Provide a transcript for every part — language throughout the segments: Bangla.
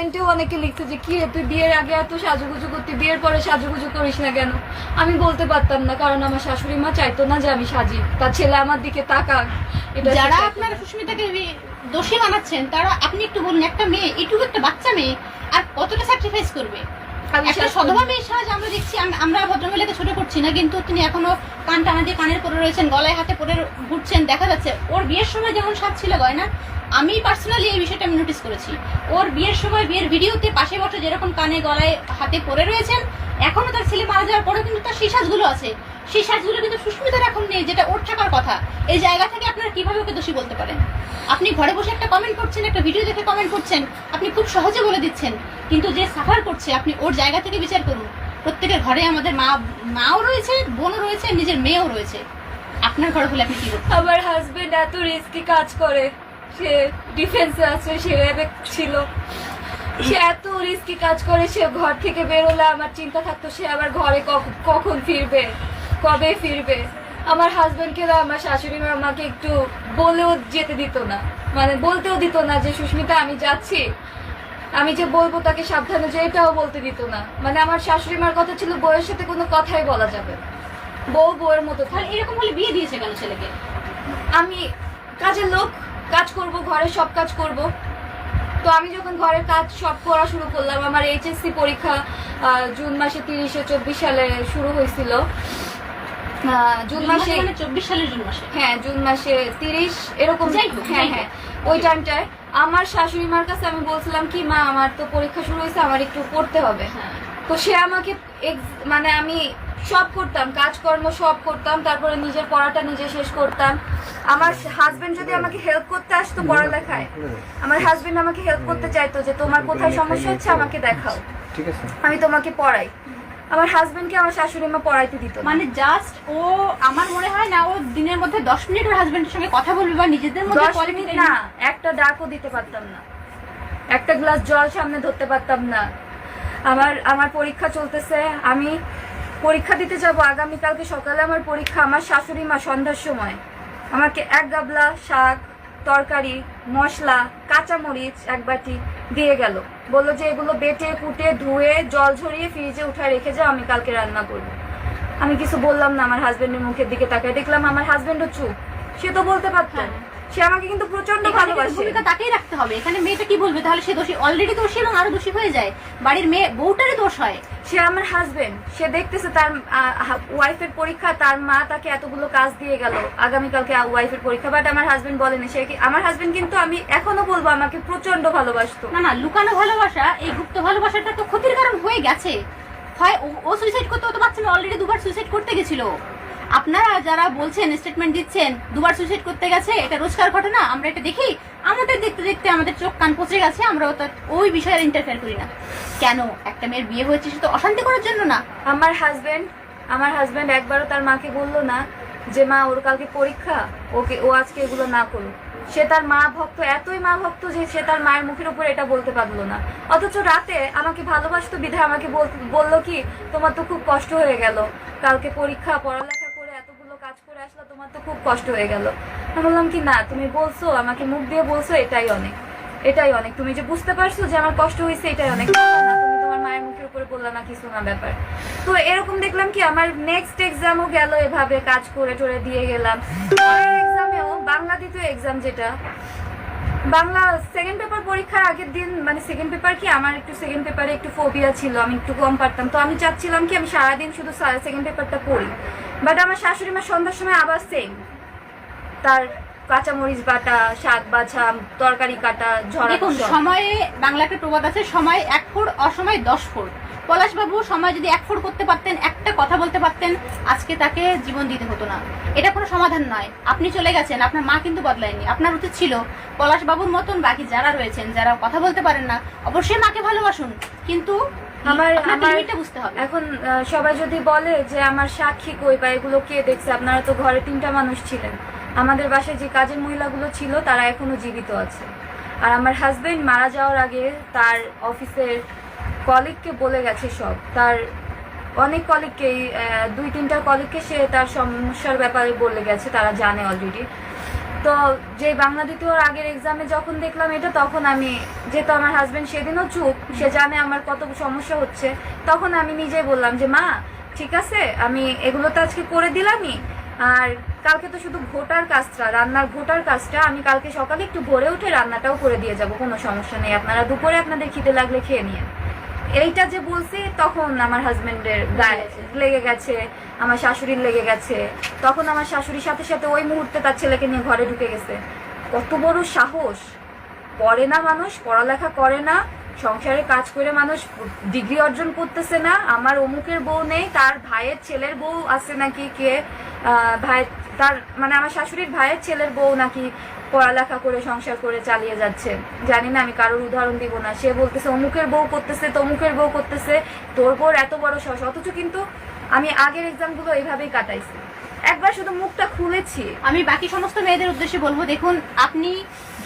কমেন্টেও অনেকে লিখছে যে কি তুই বিয়ের আগে এত সাজুগুজু করতি, বিয়ের পরে সাজুগুজু করিস না কেন। আমি বলতে পারতাম না, কারণ আমার শাশুড়ি মা চাইতো না যে আমি সাজি, তার ছেলে আমার দিকে তাকাক। এটা যারা আপনারা সুস্মিতাকে দোষী বানাচ্ছেন তারা, আপনি একটু বলুন, একটা মেয়ে, এইটুকু একটা বাচ্চা মেয়ে আর কতটা স্যাক্রিফাইস করবে? একটা সধবা মেয়ের সাজ আমরা দেখছি, আমরা ভদ্রমহিলাকে ছোট করছি না, কিন্তু তিনি এখনো কান টানা দিয়ে কানের পরে রয়েছেন, গলায় হাতে পরে ঘুরছেন, দেখা যাচ্ছে। ওর বিয়ের সময় যেমন সাজ ছিল গয়না, আমি পার্সোনালি এই বিষয়টা আমি নোটিস করেছি। ওর বিয়ের সময়, বিয়ের ভিডিওতে পাশে বসে যেরকম কানে গলায় হাতে পরে রয়েছেন, এখনো তার ছেলে মারা যাওয়ার পরেও কিন্তু তার সেই সাজগুলো আছে। সেই সাজগুলো কিন্তু সুস্মিতার এখন নেই, যেটা ওর থাকার কথা। এই জায়গা থেকে আপনারা কিভাবে ওকে দোষী বলতে পারেন? আপনি ঘরে বসে একটা কমেন্ট করছেন, একটা ভিডিও দেখে কমেন্ট করছেন, আপনি খুব সহজে বলে দিচ্ছেন, কিন্তু যে সাফার করছে আপনি ওর জায়গা থেকে বিচার করুন। প্রত্যেকের ঘরে আমাদের মাও রয়েছে, বোনও রয়েছে, নিজের মেয়েও রয়েছে। আপনার ঘরে হলে আপনি কি করবেন? আমার হাজবেন্ড এত রিস্কি কাজ করে, সে ডিফেন্সে আছে, সে র্যাবে ছিল, সে এত রিস্কি কাজ করে, সে ঘর থেকে বেরোলে আমার চিন্তা থাকতো সে আবার ঘরে কখন ফিরবে, কবে ফিরবে। আমার হাজবেন্ডকে আমার শাশুড়ি মা আমাকে একটু বলেও যেতে দিত না, মানে বলতেও দিত না যে সুস্মিতা আমি যাচ্ছি, আমি যে বলবো তাকে সাবধানে, যে এটাও বলতে দিত না। মানে আমার শাশুড়ি মার কথা ছিল বউয়ের সাথে কোনো কথাই বলা যাবে, বউ বউয়ের মতো তাহলে এরকম হলে বিয়ে দিয়েছে কেন ছেলেকে? আমি কাজের লোক, কাজ করব, ঘরের সব কাজ করব। তো আমি যখন ঘরের কাজ সব করা শুরু করলাম, আমার এইচএসসি পরীক্ষা জুন মাসে 30-24 সালে শুরু হয়েছিল। জুন মাসে, 24 সালের জুন মাসে, হ্যাঁ জুন মাসে 30 এরকম। হ্যাঁ হ্যাঁ, ওই টাইমটায় আমার শাশুড়ি মার কাছে আমি বলছিলাম কি মা আমার তো পরীক্ষা শুরু হয়েছে, আমার একটু পড়তে হবে। তো সে আমাকে মানে আমি সব করতাম, কাজকর্ম সব করতাম, তারপরে নিজের পড়াটা নিজে শেষ করতাম। আমার হাজবেন্ড যদি আমাকে হেল্প করতে আসতো পড়ালেখায়, আমার হাজবেন্ড আমাকে হেল্প করতে চাইতো যে তোমার কোথায় সমস্যা হচ্ছে আমাকে দেখাও, আমি তোমাকে পড়াই। আমার হাজবেন্ডকে আমার শাশুড়ি মা পড়াইতে দিত। মানে জাস্ট ও, আমার মনে হয় না ও দিনের মধ্যে 10 মিনিট ওর হাজবেন্ডের সঙ্গে কথা বলবে বা নিজেদের মধ্যে 10 মিনিট না, একটা ডাকও দিতে পারতাম না, একটা গ্লাস জল সামনে ধরতে পারতাম না। আমার পরীক্ষা চলতেছে, আমি পরীক্ষা দিতে যাব আগামীকালকে সকালে আমার পরীক্ষা। আমার শাশুড়ি মা সন্ধ্যার সময় আমাকে এক গাবলা শাক, তরকারি, মশলা, কাঁচামরিচ এক বাটি দিয়ে গেল, বললো যে এগুলো বেটে কুটে ধুয়ে জল ঝরিয়ে ফ্রিজে উঠায় রেখে যাও, আমি কালকে রান্না করবো। আমি কিছু বললাম না, আমার হাজবেন্ডের মুখের দিকে তাকায় দেখলাম আমার হাজবেন্ডও চুপ। সে তো বলতে পারতো, সে আমাকে কিন্তু প্রচন্ড ভালোবাসে। ভূমিকা তাকেই রাখতে হবে। এখানে মেয়েটা কি বলবে? তাহলে সে দোষী, অলরেডি দোষী এবং আরো দোষী হয়ে যায়। বাড়ির মেয়ে বউটারই দোষ হয়। সে আমার হাজবেন্ড, সে দেখতেছে তার ওয়াইফের পরীক্ষা, তার মা তাকে এতগুলো কাজ দিয়ে গেল, আগামীকালকে ওয়াইফের পরীক্ষা, বাট আমার হাজবেন্ড বলেনি। সে আমার হাজবেন্ড কিন্তু আমি এখনো বলবো আমাকে প্রচন্ড ভালোবাসতো। না না, লুকানো ভালোবাসা, এই গুপ্ত ভালোবাসাটা তো ক্ষতির কারণ হয়ে গেছে। হয় ও সুইসাইড করতে হতে পারছে না, অলরেডি 2বার সুইসাইড করতে গেছিল। আপনারা যারা বলছেন, স্টেটমেন্ট দিচ্ছেন 2বার সুইসাইড করতে গেছে, এটা রোজকার ঘটনা, আমরা এটা দেখি, আমাদের দেখতে দেখতে আমাদের চোখ কান পচে গেছে, আমরা ওই বিষয়ে ইন্টারফেয়ার করি না। কেন? একটা মেয়ের বিয়ে হয়েছে সে তো অশান্তি করার জন্য না। আমার হাজবেন্ড একবারও তার মাকে বললো না যে মা ওর কালকে পরীক্ষা, ও আজকে এগুলো না করুক। সে তার মা ভক্ত, এতই মা ভক্ত যে সে তার মায়ের মুখের উপর এটা বলতে পারলো না। অথচ রাতে আমাকে ভালোবাসতো বিধায় আমাকে বললো কি তোমার তো খুব কষ্ট হয়ে গেল, কালকে পরীক্ষা, পড়ালেখা করে এতগুলো কাজ করে আসলো, তোমার তো খুব কষ্ট হয়ে গেল। আমি বললাম কি না, তুমি বলছো, আমাকে মুখ দিয়ে বলছো, এটাই অনেক, এটাই অনেক। তুমি যে বুঝতে পারছো যে আমার কষ্ট হয়েছে, এটাই অনেক। তুমি তোমার মায়ের মুখের উপরে বললা না কিছু না ব্যাপার। তো এরকম দেখলাম কি আমার নেক্সট এক্সামও গেল এভাবে, কাজ করে টোরে দিয়ে গেলাম। এক্সামেও বাংলা দ্বিতীয় এক্সাম, যেটা বাংলা সেকেন্ড পেপার পরীক্ষার আগের দিন, মানে সেকেন্ড পেপার কি আমার একটু সেকেন্ড পেপারে একটু ফোবিয়া ছিল, আমি একটু কম পারতাম। তো আমি চাচ্ছিলাম কি আমি সারাদিন শুধু সেকেন্ড পেপারটা পড়ি, বাট আমার শাশুড়ি মা সন্ধ্যার সময় আবার সেম, তার কাঁচামরিচ বাটা, শাক বাছা, তরকারি কাটা, ঝরা। দেখুন, সময়ে বাংলা একটা প্রবাদ আছে, সময় 1 ফুট, অসময় 10 ফুট। পলাশবাবু সময় যদি 1 ফুট করতে পারতেন, একটা কথা বলতে পারতেন, আজকে তাকে জীবন দিতে হতো না। এটা কোনো সমাধান নয়। আপনি চলে গেছেন, আপনার মা কিন্তু বদলায়নি। আপনার উচিত ছিল পলাশবাবুর মতন বাকি যারা রয়েছেন, যারা কথা বলতে পারেন না, অবশ্যই মাকে ভালোবাসুন, কিন্তু আমার লিমিটটা বুঝতে হবে। এখন সবাই যদি বলে যে আমার সাক্ষী কই বা এগুলো কে দেখছে, আপনারা তো ঘরে 3টা মানুষ ছিলেন, আমাদের বাসায় যে কাজের মহিলাগুলো ছিল তারা এখনো জীবিত আছে। আর আমার হাজবেন্ড মারা যাওয়ার আগে তার অফিসের কলিগকে বলে গেছে সব, তার অনেক কলিগকেই, 2-3টা কলিগকে সে তার সমস্যার ব্যাপারে বলে গেছে, তারা জানে অলরেডি। তো যে বাংলা দ্বিতীয়র আগের এক্সামে যখন দেখলাম এটা, তখন আমি, যেহেতু আমার হাজবেন্ড সেদিনও চুপ, সে জানে আমার কত সমস্যা হচ্ছে, তখন আমি নিজেই বললাম যে মা ঠিক আছে, আমি এগুলো তো আজকে করে দিলামই, আর কালকে তো শুধু ঘোটার কাজটা, রান্নার ঘোটার কাজটা আমি কালকে সকালে একটু ভোরে উঠে রান্নাটাও করে দিয়ে যাব, কোনো সমস্যা নেই, আপনারা দুপুরে আপনাদের খিদে লাগলে খেয়ে নিয়ে। এইটা যে বলছি তখন আমার হাজবেন্ডের গায়ে লেগে গেছে, আমার শাশুড়ির লেগে গেছে। তখন আমার শাশুড়ির সাথে সাথে ওই মুহূর্তে তার ছেলেকে নিয়ে ঘরে ঢুকে গেছে। কত বড় সাহস! পড়ে না মানুষ, পড়ালেখা করে না, সংসারে কাজ করে মানুষ ডিগ্রি অর্জন করতেছে না। আমার অমুকের বউ নেই, তার ভাইয়ের ছেলের বউ আছে নাকি, কে ভাই, তার মানে আমার শাশুড়ির ভাইয়ের ছেলের বউ নাকি পড়ালেখা করে সংসার করে চালিয়ে যাচ্ছে। জানি না, আমি কারোর উদাহরণ দিব না। সে বলতেছে অমুকের বউ করতেছে, তমুকের বউ করতেছে, তোর বউর এত বড় সাহস। অথচ কিন্তু আমি আগের এক্সামগুলো এইভাবেই কাটাইছি, একবার শুধু মুখটা খুলেছি। আমি বাকি সমস্ত মেয়েদের উদ্দেশ্যে বলবো, দেখুন আপনি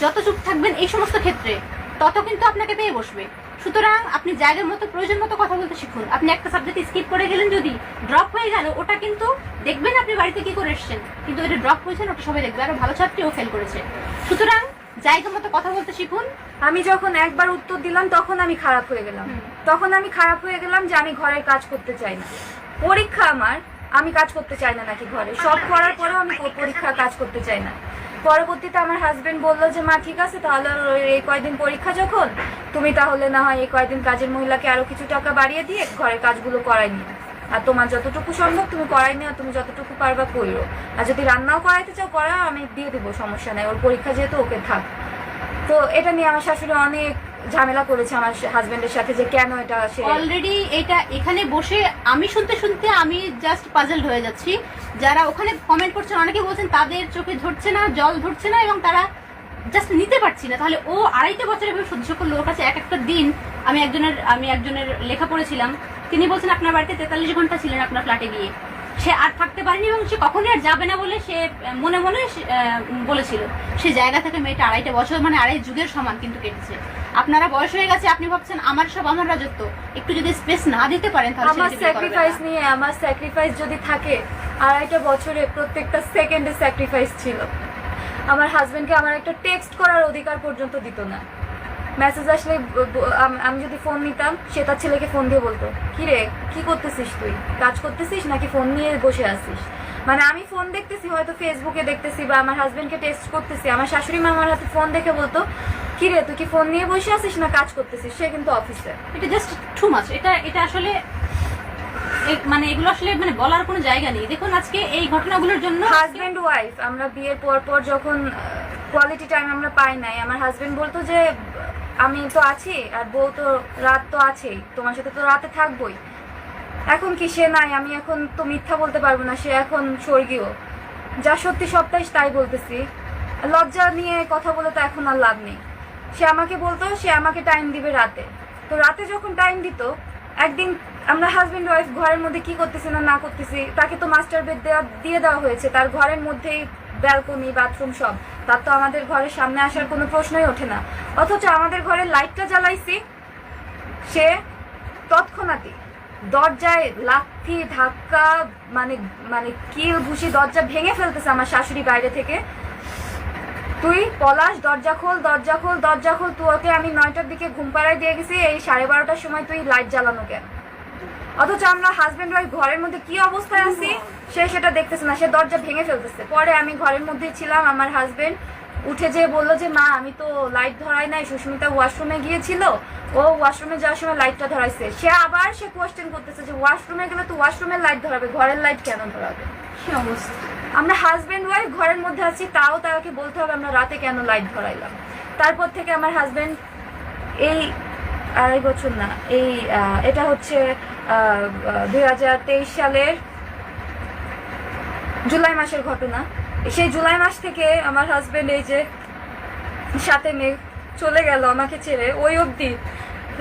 যত চুপ থাকবেন এই সমস্ত ক্ষেত্রে, তত কিন্তু আপনাকে পেয়ে বসবে। সুতরাং আপনি জায়গার মতো, প্রয়োজন মতো কথা বলতে শিখুন। আপনি একটা সাবজেক্ট স্কিপ করে গেলেন, যদি ড্রপ হয়ে গেল, ওটা কিন্তু দেখবেন আপনি বাড়িতে কি করে এসছেন, কিন্তু ওটা ড্রপ হয়েছেন, ওটা সবাই দেখবে। আরো ভালো ছাত্রীও ফেল করেছে। সুতরাং জায়গা মতো কথা বলতে শিখুন। আমি যখন একবার উত্তর দিলাম তখন আমি খারাপ হয়ে গেলাম, যে আমি ঘরের কাজ করতে চাই না। পরীক্ষা আমার, আমি কাজ করতে চাই না নাকি ঘরে? সব করার পরেও আমি পরীক্ষার কাজ করতে চাই না। পরবর্তীতে আমার হাজবেন্ড বললো যে মা ঠিক আছে, তাহলে এই কয়দিন পরীক্ষা যখন, তুমি তাহলে না হয় এই কয়দিন কাজের মহিলাকে আরো কিছু টাকা বাড়িয়ে দিয়ে ঘরের কাজগুলো করাই নিও, আর তোমার যতটুকু সম্ভব তুমি করাই নিও, তুমি যতটুকু পারবা করো, আর যদি রান্নাও করাইতে চাও করা, আমি দিয়ে দেবো, সমস্যা নেই, ওর পরীক্ষা যেহেতু ওকে থাক। তো এটা নিয়ে আমার শাশুড়ি অনেক ঝামেলা করেছে আমার হাজবেন্ডের সাথে, যে কেন এটা সে অলরেডি এটা এখানে বসে আমি শুনতে শুনতে আমি জাস্ট পাজলড হয়ে যাচ্ছি। যারা ওখানে কমেন্ট করছেন, অনেকে বলছেন তাদের চোখে ধরছে না, জল ধরছে না, এবং তারা জাস্ট নিতে পারছি না। তাহলে ও 2.5 বছর এভাবে সহ্য করলো। ওর কাছে এক একটা দিন, আমি একজনের লেখা পড়েছিলাম, তিনি বলছেন আপনার বাড়িতে 43 ঘন্টা ছিলেন আপনার ফ্ল্যাটে গিয়ে, সে আর থাকতে পারেনি এবং সে কখনোই আর যাবে না বলে সে মনে মনে বলেছিল। সে জায়গা থেকে মেয়েটা 2.5 বছর, মানে 2.5 যুগের সমান কিন্তু কেটেছে। আপনারা বয়স হয়ে গেছে, আপনি ভাবছেন আমার সব আমার রাজত্ব, একটু যদি স্পেস না দিতে পারেন তাহলে আমার স্যাক্রিফাইস নিয়ে, আমার স্যাক্রিফাইস যদি থাকে, 2.5 বছরে প্রত্যেকটা সেকেন্ডে স্যাক্রিফাইস ছিল। আমার হাজবেন্ডকে আমার একটা টেক্সট করার অধিকার পর্যন্ত দিত না। মেসেজ আসলে আমি যদি ফোন নিতাম, সে তার ছেলেকে ফোন দিয়ে বলতো, কি রে কি করতেছিস, তুই কাজ করতেছিস নাকি ফোন নিয়ে বসে আছিস? মানে আমি ফোন দেখতেছি, হয়তো ফেসবুকে দেখতেছি বা আমার হাজবেন্ডকে টেক্সট করতেছি, আমার শাশুড়ি মা আমার হাতে ফোন দেখে বলতো, কি রে তুই কি ফোন নিয়ে বসে আছিস না কাজ করতেছিস? সে কিন্তু অফিসে। এটা জাস্ট টু মাচ। এটা আসলে মানে এগুলো আসলে মানে বলার কোনো জায়গা নেই। দেখুন আজকে এই ঘটনাগুলোর জন্য হাজবেন্ড ওয়াইফ, আমরা বিয়ের পর যখন কোয়ালিটি টাইম আমরা পাই নাই, আমার হাজবেন্ড বলতো যে আমি তো আছি, আর বউ তো রাত তো আছেই, তোমার সাথে তো রাতে থাকবোই। এখন কি সে নাই? আমি এখন তো মিথ্যা বলতে পারবো না, সে এখন স্বর্গীয়। যা সত্যি সবটাই তাই বলতেছি, লজ্জা নিয়ে কথা বলে তো এখন আর লাভ নেই। সে আমাকে বলতো সে আমাকে টাইম দিবে রাতে, তো রাতে যখন টাইম দিত, একদিন আমরা হাজবেন্ড ওয়াইফ ঘরের মধ্যে কি করতেছি না করতেছি, তাকে তো মাস্টার বেড দিয়ে দেওয়া হয়েছে, তার ঘরের মধ্যেই ব্যালকনি বাথরুম সব, তার তো আমাদের ঘরের সামনে আসার কোনো প্রশ্নই ওঠে না। অথচ আমাদের ঘরের লাইটটা জ্বালাইছি, সে তৎক্ষণাৎই দরজায় লাথি ধাক্কা, মানে মানে কিল ঘুষি দরজা ভেঙে ফেলতেছে আমার শাশুড়ি বাইরে থেকে। তুই পলাশ, দরজা খোল, দরজা খোল, দরজা খোল, তুই ওকে আমি 9টার দিকে ঘুম পাড়ায় দিয়ে গেছি, এই 12:30টার সময় তুই লাইট জ্বালানো কেন? অথচ আমরা হাজবেন্ড ওয়াইফ ঘরের মধ্যে কি অবস্থায় আছি সে সেটা দেখতেছে না, সে দরজা ভেঙে ফেলতেছে। পরে আমি ঘরের মধ্যেই ছিলাম, আমার হাজবেন্ড উঠে যেয়ে বললো যে মা আমি তো লাইট ধরাই নাই, সুস্মিতা ওয়াশরুমে গিয়েছিল, ও ওয়াশরুমে যাওয়ার সময় লাইটটা ধরাইছে। সে কোয়েশ্চেন করতেছে যে ওয়াশরুমে গেলে তো ওয়াশরুমের লাইট ধরাবে, ঘরের লাইট কেন ধরাবে? কি অবস্থা! আমরা হাজবেন্ড ওয়াইফ ঘরের মধ্যে আছি, তাও তাকে বলতে হবে আমরা রাতে কেন লাইট ধরাইলাম। তারপর থেকে আমার হাজবেন্ড এই 2.5 বছর না, এটা হচ্ছে 2023 সালের জুলাই মাসের ঘটনা। সেই জুলাই মাস থেকে আমার হাজবেন্ড এই যে 7 মে চলে গেল আমাকে ছেড়ে, ওই অবধি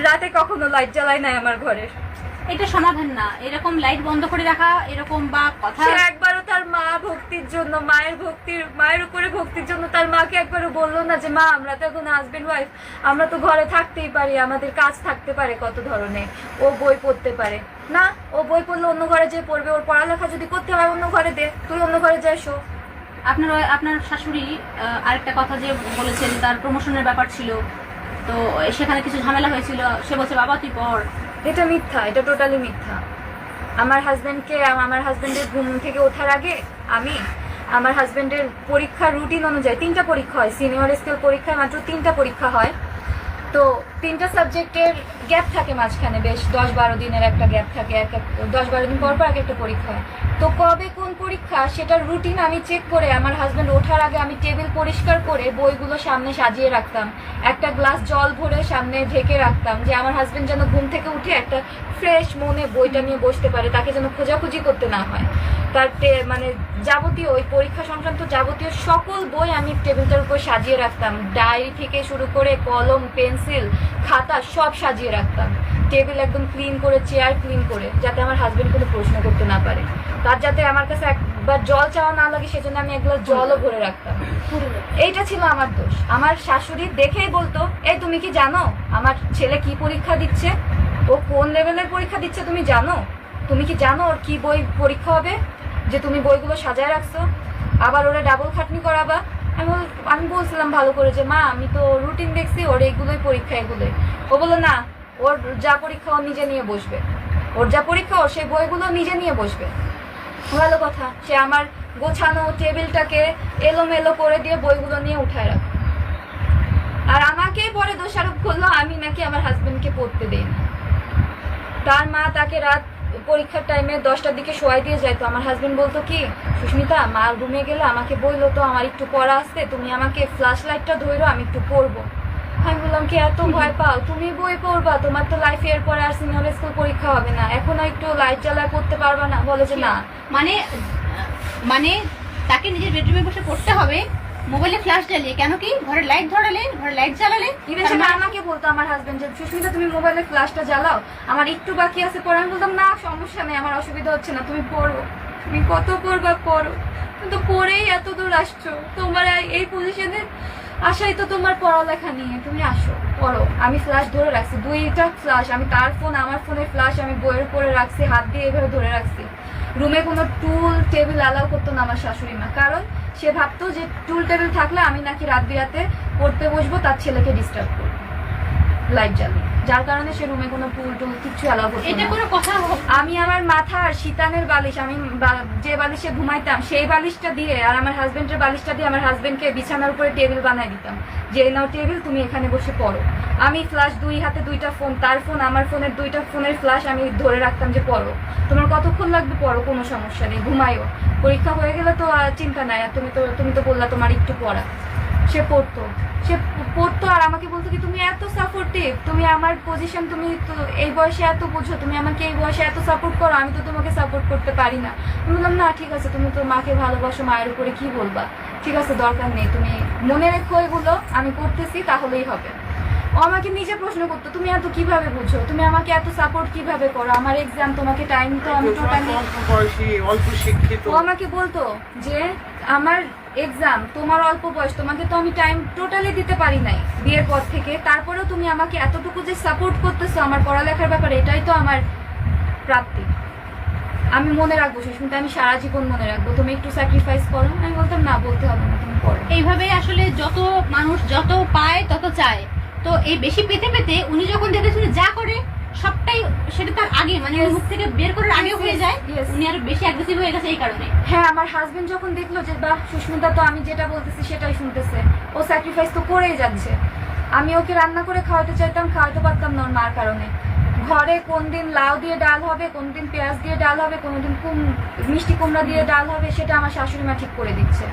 রাতে কখনো লাইট জ্বালায় নাই আমার ঘরের। এটা সমাধান না, এরকম লাইট বন্ধ করে রাখা, এরকম বা কথা। সে একবারও তার মা ভক্তির জন্য, মায়ের উপরে ভক্তির জন্য তার মাকে একবারও বললো না যে মা আমরা তো এখন হাজবেন্ড ওয়াইফ, আমরা তো ঘরে থাকতেই পারি, আমাদের কাজ থাকতে পারে কত ধরনের, ও বই পড়তে পারে না, ও বই পড়লে অন্য ঘরে যে পড়বে, ওর পড়ালেখা যদি করতে হয় অন্য ঘরে দে, তুই অন্য ঘরে যাই শো। আপনার শাশুড়ি আরেকটা কথা যে বলেছে যে তার প্রমোশনের ব্যাপার ছিল, তো সেখানে কিছু ঝামেলা হয়েছিল, সে বলছে বাবা তুই পড়। এটা মিথ্যা, এটা টোটালি মিথ্যা। আমার হাজবেন্ডের ঘুম থেকে ওঠার আগে আমি আমার হাজবেন্ডের পরীক্ষার রুটিন অনুযায়ী 3টা পরীক্ষা হয়, সিনিয়র স্কেল পরীক্ষায় মাত্র 3টা পরীক্ষা হয়। তো 3টা সাবজেক্টের গ্যাপ থাকে মাঝখানে, বেশ 10-12 দিনের একটা গ্যাপ থাকে, 10-12 দিন পর পর এক একটা পরীক্ষা হয়। তো কবে কোন পরীক্ষা সেটার রুটিন আমি চেক করে আমার হাজব্যান্ড ওঠার আগে আমি টেবিল পরিষ্কার করে বইগুলো সামনে সাজিয়ে রাখতাম, একটা গ্লাস জল ভরে সামনে ঢেকে রাখতাম, যে আমার হাজব্যান্ড যেন ঘুম থেকে উঠে একটা ফ্রেশ মনে বইটা নিয়ে বসতে পারে, তাকে যেন খোঁজাখুঁজি করতে না হয়। তার মানে যাবতীয় ওই পরীক্ষা সংক্রান্ত যাবতীয় সকল বই আমি টেবিলটার উপর সাজিয়ে রাখতাম, ডায়েরি থেকে শুরু করে কলম, পেন্সিল, খাতা সব সাজিয়ে রাখতাম, টেবিল একদম ক্লিন করে, চেয়ার ক্লিন করে, যাতে আমার হাজবেন্ড কোনো প্রশ্ন করতে না পারে, তার যাতে আমার কাছে একবার জল চাওয়া না লাগে, সেজন্য আমি এক গ্লাস জলও ভরে রাখতাম। এইটা ছিল আমার দোষ। আমার শাশুড়ি দেখেই বলতো, এই তুমি কি জানো আমার ছেলে কি পরীক্ষা দিচ্ছে, ও কোন লেভেলের পরীক্ষা দিচ্ছে তুমি জানো? তুমি কি জানো ওর কি বই পরীক্ষা হবে, যে তুমি বইগুলো সাজায় রাখছো, আবার ওরা ডাবল খাটনি করাবা? আমি বলছিলাম ভালো করে যে মা আমি তো রুটিন দেখছি, ওর এইগুলোই পরীক্ষা, এগুলোই। ও বললো না, ওর যা পরীক্ষা ও নিজে নিয়ে বসবে, ওর যা পরীক্ষা ওর সেই বইগুলো নিজে নিয়ে বসবে। ভালো কথা, সে আমার গোছানো টেবিলটাকে এলোমেলো করে দিয়ে বইগুলো নিয়ে উঠায় রাখে, আর আমাকেই পরে দোষারোপ করলো আমি নাকি আমার হাজবেন্ডকে পড়তে দেই না। তার মা তাকে রাত পরীক্ষার টাইমে 10টার দিকে শোয়াই দিয়ে যায়, তো আমার হাজবেন্ড বলতো কি, সুস্মিতা মা রুমে গেলে আমাকে বললো তো আমার একটু পড়া আসছে, তুমি আমাকে ফ্ল্যাশ লাইটটা ধরো, আমি একটু পড়বো। আমি বললাম কি এত ভয় পাও, তুমি বই পড়বা, তোমার তো লাইফে এরপরে আর সিনিয়র স্কুল পরীক্ষা হবে না, এখনো একটু লাইট জ্বালায় পড়তে পারবা না? বলে যে না। মানে তাকে নিজের বেডরুমে বসে পড়তে হবে মোবাইলে ফ্ল্যাশ জ্বালিয়ে, কেন কি ঘরে লাইট ধরালে, ঘরে লাইট জ্বালালে? সেটা আমাকে বলতো আমার হাজবেন্ড যে সুস্মিতা তুমি মোবাইলে ফ্ল্যাশটা জ্বালাও, আমার একটু বাকি আছে পড়ে। আমি বলতাম না সমস্যা নেই, আমার অসুবিধা হচ্ছে না, তুমি পড়ো, তুমি কত পড়বা পড়ো, কিন্তু পড়েই এত দূর আসছো, তোমার এই পজিশনে আসাই তো তোমার পড়ালেখা নিয়ে, তুমি আসো পড়ো। আমি ফ্ল্যাশ ধরে রাখছি, 2টা ফ্ল্যাশ, আমি তার ফোন আমার ফোনের ফ্ল্যাশ আমি বইয়ের উপরে রাখছি, হাত দিয়ে এভাবে ধরে রাখছি। রুমে কোনো টুল টেবিল অ্যালাউ করতো না আমার শাশুড়ি মা, কারণ সে ভাবতো যে টুল টেবিল থাকলে আমি নাকি রাত বিরাতে পড়তে বসবো, তার ছেলেকে ডিস্টার্ব করবো লাইট জ্বালিয়ে, যার কারণে সে রুমে কোনো টুল টুল কিচ্ছু অ্যালাউ করতো না। এটা কোনো কথা? আমি আমার মাথার শীতানের বালিশ, আমি যে বালিশে ঘুমাইতাম সেই বালিশটা দিয়ে আর আমার হাজবেন্ডের বালিশটা দিয়ে আমার হাজবেন্ডকে বিছানার উপরে টেবিল বানাই দিতাম, যে নাও টেবিল তুমি এখানে বসে পড়ো। আমি ফ্ল্যাশ 2 হাতে 2টা ফোন, তার ফোন আমার ফোনের 2টা ফোনের ফ্ল্যাশ আমি ধরে রাখতাম যে পড়ো, তোমার কতক্ষণ লাগবে পড়ো, কোনো সমস্যা নেই, ঘুমাইও, পরীক্ষা হয়ে গেলে তো চিন্তা নাই, আর তুমি তো বললা তোমার একটু পড়া। সে পড়তো আর আমাকে বলতো কি তুমি এত সাপোর্টিভ, তুমি আমার পজিশন, তুমি তো এই বয়সে এত বুঝো, তুমি আমাকে এই বয়সে এত সাপোর্ট করো, আমি তো তোমাকে সাপোর্ট করতে পারি না। আমি বললাম না ঠিক আছে, তুমি তো মাকে ভালোবাসো, মায়ের উপরে কি বলবা, ঠিক আছে দরকার নেই, তুমি মনে রেখো এগুলো, আমি করতেছি তাহলেই হবে। ও আমাকে নিজে প্রশ্ন করতো তুমি এত কিভাবে বুঝো, তুমি আমাকে এত সাপোর্ট কিভাবে করো, আমার এক্সাম, তোমাকে টাইম তো আমি টোটালি। ও আমাকে বলতো যে আমার এক্সাম, তোমার অল্প বয়স, তোমাকে তো আমি টাইম টোটালি দিতে পারি নাই বিয়ের পর থেকে, তারপরেও তুমি আমাকে এতটুকু যে সাপোর্ট করতেছো আমার পড়ালেখার ব্যাপারে, এটাই তো আমার প্রাপ্তি, আমি মনে রাখবো সুস্মিতা, আমি সারা জীবন মনে রাখবো, তুমি একটু স্যাক্রিফাইস করো। আমি বলতাম না, বলতে হবে না, তুমি পড়ো। এইভাবে আসলে যত মানুষ যত পায় তত চায়, তো এই বেশি পেতে পেতে উনি যখন দেখে শুনে যা করে সবটাই সেটা তার আগে, মানে মুখ থেকে বের করার আগে হয়ে যায়, উনি আরো বেশি অ্যাগ্রেসিভ হয়ে গেছে এই কারণে। হ্যাঁ, আমার হাজবেন্ড যখন দেখলো যে বাহ সুস্মিতা তো আমি যেটা বলতেছি সেটাই শুনতেছে, ও স্যাক্রিফাইস তো করেই যাচ্ছে, আমি ওকে রান্না করে খাওয়াতে চাইতাম, খাওয়াতে পারতাম না ওর মার কারণে। ঘরে কোন দিন লাউ দিয়ে ডাল হবে, কোন দিন পেঁয়াজ দিয়ে ডাল হবে, কোনদিন মিষ্টি কুমড়া দিয়ে ডাল হবে, সেটা আমার শাশুড়ি মা ঠিক করে দিচ্ছে।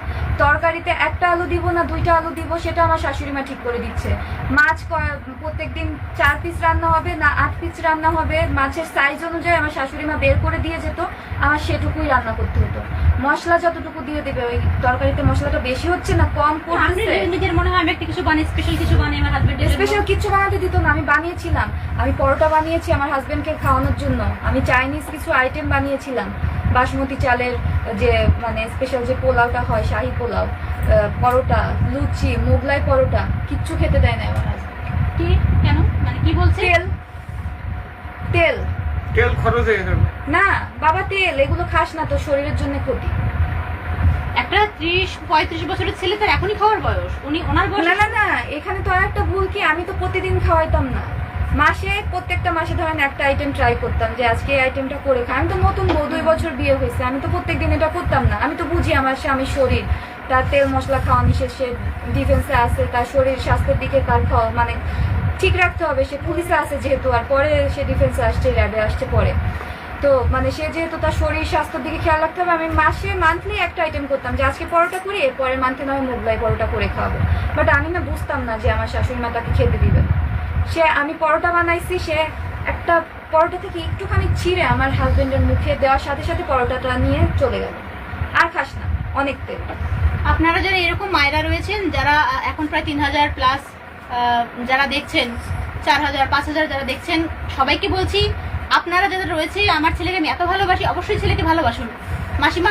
তরকারিতে 1টা আলু দিব না 2টা আলু দিব, সেটা আমার শাশুড়ি মা ঠিক করে দিচ্ছে। মাছ প্রত্যেকদিন 4 পিস রান্না হবে না 8 পিস রান্না হবে, মাছের সাইজ অনুযায়ী আমার শাশুড়ি মা বের করে দিয়ে যেত, আমার সেটুকুই রান্না করতে হতো। মশলা যতটুকু দিয়ে দেবে, ওই তরকারিতে মশলাটা বেশি হচ্ছে না কম পড়ছে, নিজের মনে হয় আমি একটা কিছু বানাই, স্পেশাল কিছু বানাই আমার হাজবেন্ডের স্পেশাল কিছু বানাতে দিত না। আমি বানিয়েছিলাম, আমি পরোটা বানিয়েছি আমার হাজবেন্ডকে খাওয়ানোর জন্য, আমি চাইনিজ কিছু আইটেম বানিয়েছিলাম, বাসমতি চালের যে মানে স্পেশাল যে পোলাওটা হয়, শাহী পোলাও, পরোটা, লুচি, মোগলাই পরোটা, কিচ্ছু খেতে দেয় না আমার হাজবেন্ড। কি কেন, মানে কি বলছে? তেল খরচ হয়ে যাবে না বাবা, তেল এগুলো খাস না, তো শরীরের জন্য ক্ষতি। একটা 30-35 বছরের ছেলে তার এখনই খাওয়ার বয়স, উনি ওনার বয়স। না না না, এখানে তো আর একটা ভুল কি, আমি তো প্রতিদিন খাওয়াইতাম না, মাসে প্রত্যেকটা মাসে ধরেন একটা আইটেম ট্রাই করতাম যে আজকে এই আইটেমটা করে খাই। আমি তো নতুন বউ, 2 বছর বিয়ে হয়েছে, আমি তো প্রত্যেকদিন এটা করতাম না। আমি তো বুঝি আমার স্বামীর শরীর, তার তেল মশলা খাওয়া নিষেধ, সে ডিফেন্সে আছে, তার শরীর স্বাস্থ্যের দিকে তার খাওয়া মানে ঠিক রাখতে হবে। সে পুলিশে আছে যেহেতু, আর পরে সে ডিফেন্সে আসছে, র্যাবে আসছে পরে, তো মানে সে যেহেতু তার শরীর স্বাস্থ্যের দিকে খেয়াল রাখতে হবে। আমি মান্থলি একটা আইটেম করতাম যে আজকে পরোটা করি, পরের মান্থে নয় মোগলাই পরোটা করে খাওয়াবো। বাট আমি না বুঝতাম না যে আমার শাশুড়ি মা তাকে খেতে দিবে। সে আমি পরোটা বানাইছি, সে একটা পরোটা থেকে একটুখানি ছিঁড়ে আমার হাজবেন্ডের মুখে দেওয়ার সাথে সাথে পরোটাটা নিয়ে চলে গেল, আর খাস না, অনেক তেল। আপনারা যারা এরকম মায়েরা রয়েছেন, যারা এখন প্রায় 3000 প্লাস যারা দেখছেন, 4000-5000 যারা দেখছেন, সবাইকে বলছি আপনারা যারা রয়েছে, আমার ছেলেকে আমি এত ভালোবাসি, অবশ্যই ছেলেকে ভালোবাসুন। মাসিমা